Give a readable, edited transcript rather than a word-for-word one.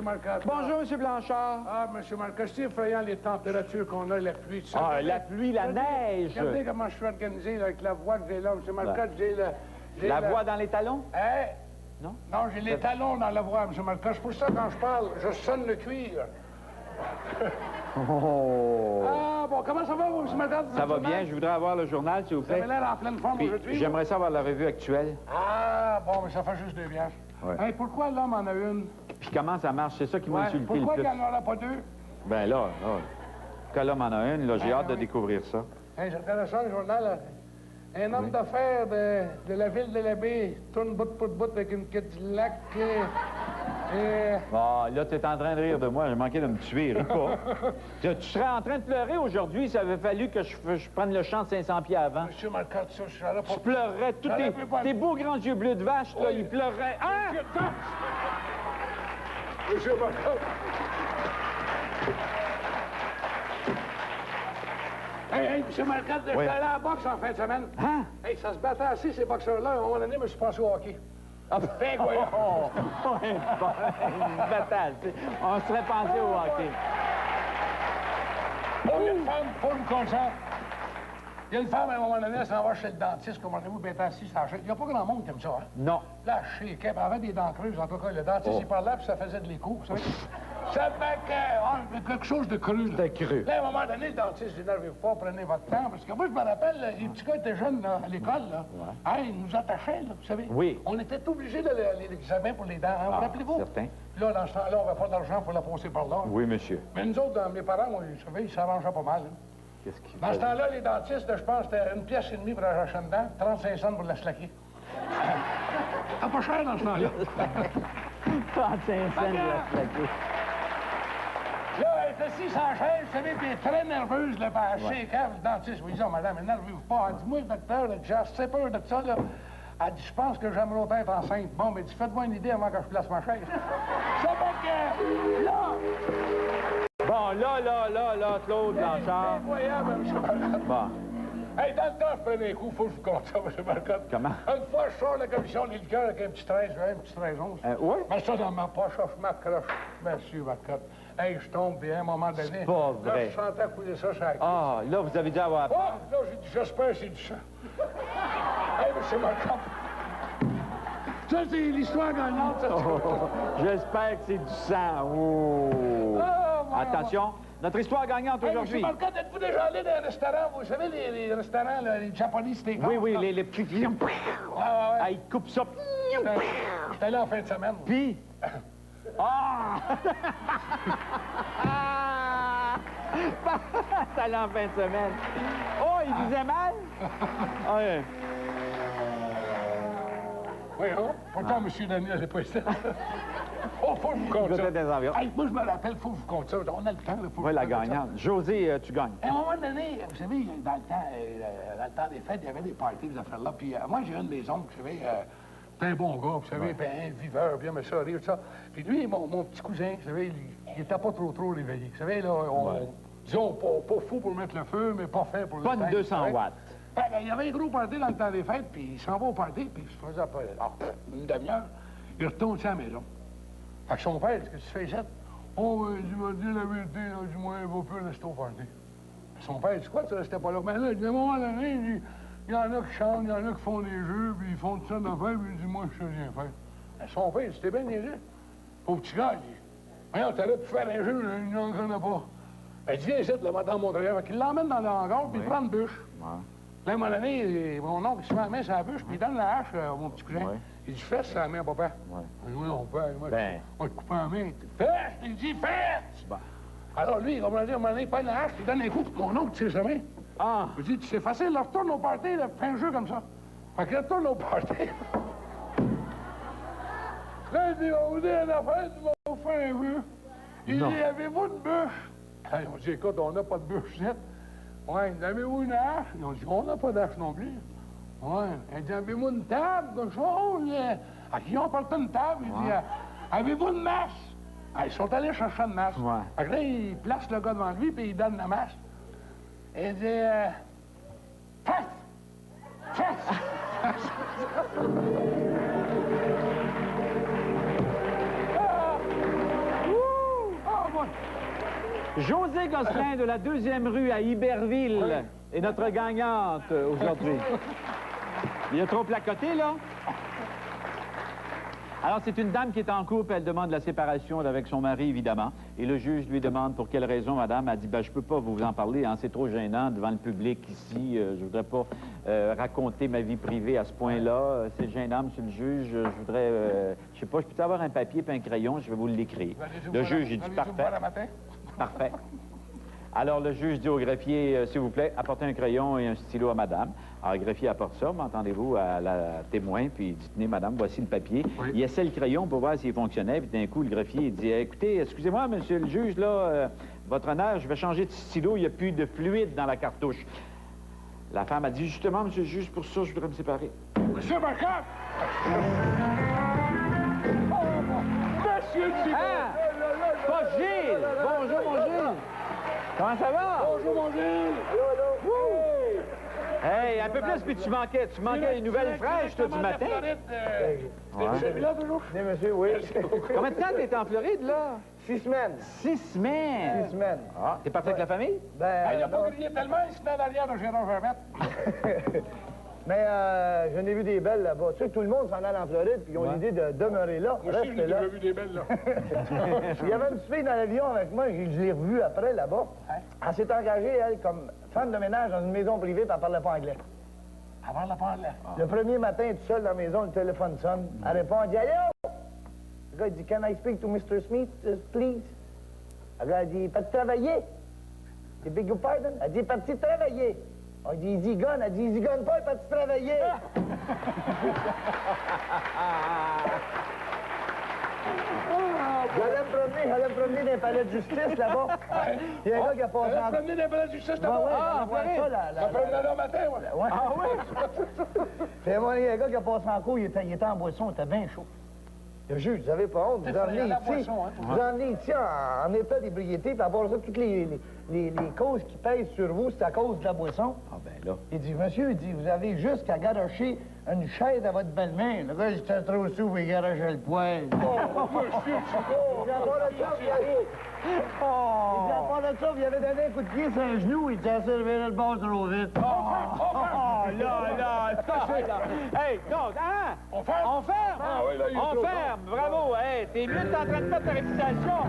Marcotte. Bonjour, M. Blanchard. Ah, M. Marcotte, c'est effrayant les températures qu'on a, la pluie, tout ça. Ah, la pluie, la neige. Regardez comment je suis organisé là, avec la voix que j'ai là, M. Marcotte. J'ai La voix dans les talons? Hein? Non? Non, j'ai les talons dans la voix, M. Marcotte. C'est pour ça, quand je parle, je sonne le cuir. Oh! Ah, bon, comment ça va, vous, M. Marcotte? Ça va bien. Je voudrais avoir le journal, s'il vous Vous avez plaît. l'air en pleine forme Puis, aujourd'hui. j'aimerais savoir la revue actuelle. Ah, bon, mais ça fait juste 2 bières. Ouais. Hey, pourquoi l'homme en a une? Puis comment ça marche? C'est ça qui m'a Ouais, insulté pourquoi le il plus. n'y en aura pas 2? Ben là, quand l'homme en a une, là, j'ai Ah, hâte de oui. découvrir ça. Hey, j'ai regardé ça, le journal. Là. Un homme d'affaires de la ville de l'Abbé tourne bout pour bout avec une Cadillac. Bon, là, tu es en train de rire de moi. J'ai manqué de me tuer, ris pas. Tu serais en train de pleurer aujourd'hui. Ça avait fallu que je prenne le champ de 500 pieds avant. Monsieur Marcotte, ça, je suis là Tu pour... pleurerais. Tous J'aurais pu pas- tes beaux grands yeux bleus de vache, là, ils pleureraient. Ah! Monsieur Marcotte! Hey, monsieur Marcotte, je suis allé à la boxe en fin de semaine. Hein? Hey, ça se battait assez, ces boxeurs-là. À un moment donné, je me suis passé au hockey. Ah, Ben, voyons. Ouais, bon, une bataille, tu sais. On serait pensé au hockey. Oh, il y a une femme, pas une conscience. Il y a une femme, à un moment donné, elle s'en va chez le dentiste, comme on a vu, bien assis, ça achète. Il n'y a pas grand monde qui aime ça, hein? Non. Là, je sais qu'elle avait des dents creuses, en tout cas, le dentiste, il parlait, puis ça faisait de l'écho, vous savez. Ça fait quelque chose de cru, là. C'était cru. Là, à un moment donné, le dentiste dit, n'arrivez pas, prenez votre temps, parce que moi, je me rappelle, là, les petits gars étaient jeunes, là, à l'école, là. Hey, ils nous attachaient, là, vous savez. Oui. On était obligés de l'examen pour les dents, hein, vous rappelez-vous? certain. Puis là, dans ce temps-là, on n'avait pas d'argent pour la passer par là. Oui, monsieur. Mais nous autres, mes parents, moi, vous savez, ils s'arrangeaient pas mal, hein. Qu'est-ce qu'il Dans ce fait? temps-là, les dentistes, je pense, c'était 1,5 pièce pour arracher une dent, 35 cents pour la slacker. Ah, pas cher dans ce temps-là. 35 cents de la slacker. Là, elle est assise sur la chaise, vous savez, puis elle est très nerveuse, là, puis elle shake, hein, le dentiste. Oui, disons, madame, énervez-vous pas. Elle dit, moi, docteur, j'ai assez peur de ça, là. Elle dit, je pense que j'aimerais autant être enceinte. Bon, mais dis, faites-moi une idée avant que je place ma chaise. Ça fait que, là... Bon, là, Claude Blanchard. Incroyable, M. Marcotte. Bon, Hey, dans le temps, je prenais un coup, faut que je vous compte ça, M. Marcotte. Comment? Une fois, je sors de la commission des liqueurs avec un petit 13, un petit 13 11. oui? Mets ça dans ma poche, je m'accroche, monsieur Marcotte. Hey, je tombe, puis à un moment donné... C'est pas Là, vrai. je sentais couler ça sur la cuisse. Ah, là, vous avez dû avoir... Oh, là, j'ai dit, j'espère que c'est du sang. Hey, monsieur Marcotte. Ça, c'est l'histoire gagnante, ça. J'espère que c'est du sang. Oh. Oh, mon Attention, notre histoire gagnante Hey, aujourd'hui. monsieur Marcotte, êtes-vous déjà allé dans un restaurant, vous savez, les restaurants, là, les Japanese steakhouse? Oui, là? les petits... Ouais. Ah, ils coupent ça. J'étais là en fin de semaine. Puis... Ah! Ça allait en fin de semaine. Oh, il disait mal? Ah, ouais. Oui, hein? Pourtant, monsieur Daniel, j'ai pas été. Oh, faut que je vous compte Il ça. goûtait des environs. Hey, moi, je me rappelle, faut que je vous compte ça. On a le temps, là. Faut que Oui, je la vous compte ça. gagnante. José, tu gagnes. À un moment donné, vous savez, dans le temps des fêtes, il y avait des parties, des affaires-là. Puis moi, j'ai un de mes oncles, vous savez, c'était un bon gars, vous savez, puis un viveur, bien, mais ça, rire, tout ça. Puis lui, mon petit cousin, vous savez, il était pas trop réveillé. Vous savez, là, disons, pas fou pour mettre le feu, mais pas fait pour le Pas une teindre, 200 vous savez. watts. Ben, il y avait un gros party dans le temps des fêtes, puis il s'en va au party, puis il se faisait après une demi-heure. Il retourne à la maison. Fait que son père, qu'est-ce que tu fais ici? Oh, il m'a dit la vérité, là, du moins, il va plus rester au party. Son père, dit quoi, tu restais pas là? Ben là, à un moment donné, il y en a qui chantent, il y en a qui font des jeux, puis ils font tout ça d'affaires, puis il dit, moi, je sais rien faire. Ben, son père, c'était bien des jeux. Pauvre petit gars, il dit, voyons, t'aurais pu faire un jeu, il n'en connaît pas. Ben, il dit, viens ici, là, madame Montréal. Fait qu'il l'emmène dans le hangar, puis il prend une bûche. Là, à un moment donné, mon oncle, il se met la main sur la bûche, puis il donne la hache à mon petit cousin. Ouais. Il dit, fesse la main, papa. Ouais. Il dit, oui, mon père, moi, Ben. on va te couper la main. Fesse! Il dit, fesse! Bon. Alors lui, comme on a dit, à un moment donné, il prend la hache, il donne un coup, mon oncle tire sa main. Ah! Je dis, c'est facile, là, retourne au party, là, fais un jeu comme ça. Fait qu'il retourne au party. Là, il dit, on vous dit une affaire, tu vas faire un jeu. Il Non. dit, avez-vous une bûche? Hey, on dit, écoute, on n'a pas de bûche, net. Ouais, avez-vous une hache? Ils ont dit, on n'a pas d'hache non plus. Ouais. Il dit, avez-vous une table, quelque chose? À qui on porte une table? Il dit, avez-vous une masse? Ah, ils sont allés chercher une masse. Ouais. Fait que là, il place le gars devant lui, puis il donne la masse. Il dit, Fesse! Fesse! Ah! José Gosselin de la 2e rue à Iberville est notre gagnante aujourd'hui. Il a trop placoté, là? Alors, c'est une dame qui est en couple. Elle demande la séparation avec son mari, évidemment. Et le juge lui demande pour quelle raison, madame. Elle dit, ben, je peux pas vous en parler, hein, c'est trop gênant devant le public ici. Je voudrais pas raconter ma vie privée à ce point-là. C'est gênant, monsieur le juge. Je voudrais, je sais pas, je peux avoir un papier et un crayon, je vais vous l'écrire. Le juge, il dit, parfait. Parfait. Alors, le juge dit au greffier, s'il vous plaît, apportez un crayon et un stylo à madame. Alors, le greffier apporte ça, m'entendez-vous, à la témoin, puis il dit, tenez, madame, voici le papier. Oui. Il essaie le crayon pour voir s'il fonctionnait, puis d'un coup, le greffier, il dit, écoutez, excusez-moi, monsieur le juge, là, votre honneur, je vais changer de stylo, il n'y a plus de fluide dans la cartouche. La femme a dit, justement, monsieur le juge, pour ça, je voudrais me séparer. Monsieur Marcotte! Monsieur Gilles! Ah! Pas Gilles! Bonjour, mon Gilles! Comment ça va? Bonjour, mon Gilles! Allô, hey, un peu plus, puis tu manquais une nouvelle fraîche, toi, du matin. C'est là, toujours? Oui, monsieur, oui. Combien de temps t'es en Floride, là? 6 semaines. 6 semaines? 6 semaines. Ah, t'es parti avec la famille? Ben, Il n'a pas grillé tellement, il se met en arrière de Gérard Vermette. Mais je n'ai vu des belles là-bas. Tu sais, tout le monde s'en allait en Floride, puis ils ont l'idée de demeurer là. Moi aussi, j'ai là. déjà vu des belles, là. Il y avait une fille dans l'avion avec moi, je l'ai revue après, là-bas. Elle s'est engagée, elle, comme femme de ménage dans une maison privée, puis elle parlait pas anglais. Avant la parler. Le premier matin, tout seul dans la maison, le téléphone sonne. Elle répond, elle dit, allô? Le gars, il dit, can I speak to Mr. Smith, please? Le gars, elle dit, il est parti travailler. C'est beg your pardon? Elle dit, il est parti travailler. On dit, easy gun. Elle dit, easy gun pas, il est parti travailler. J'allais me promener dans les palais de justice, là-bas. Il y a un gars qui a passé en... promener dans les palais de justice, là-bas? Ah, ça, Ça promenait là matin, ouais. Ouais. Ah oui? Puis moi, il y a un gars qui a passé en cours, il était en boisson, il était bien chaud. Le juge, vous avez pas honte, vous emmenez ici, vous emmenez ici en état d'ébriété, puis à part ça, toutes les causes qui pèsent sur vous, c'est à cause de la boisson. Ah ben là. Il dit, monsieur, il dit, vous avez juste qu'à garocher une chaise à votre belle-main. Le gars, j'étais trop sous, il garochait le poil. Monsieur, Il a pas de ça, il a pas de ça, il avait donné un coup de pied sur un genou, il s'est servi le bord trop vite. Oh, là, ça, là. Hey, non, hein? On ferme? On ferme! Ah oui, là, il est On trop ferme! Bravo! Hey, t'es mieux en train de faire ta réputation!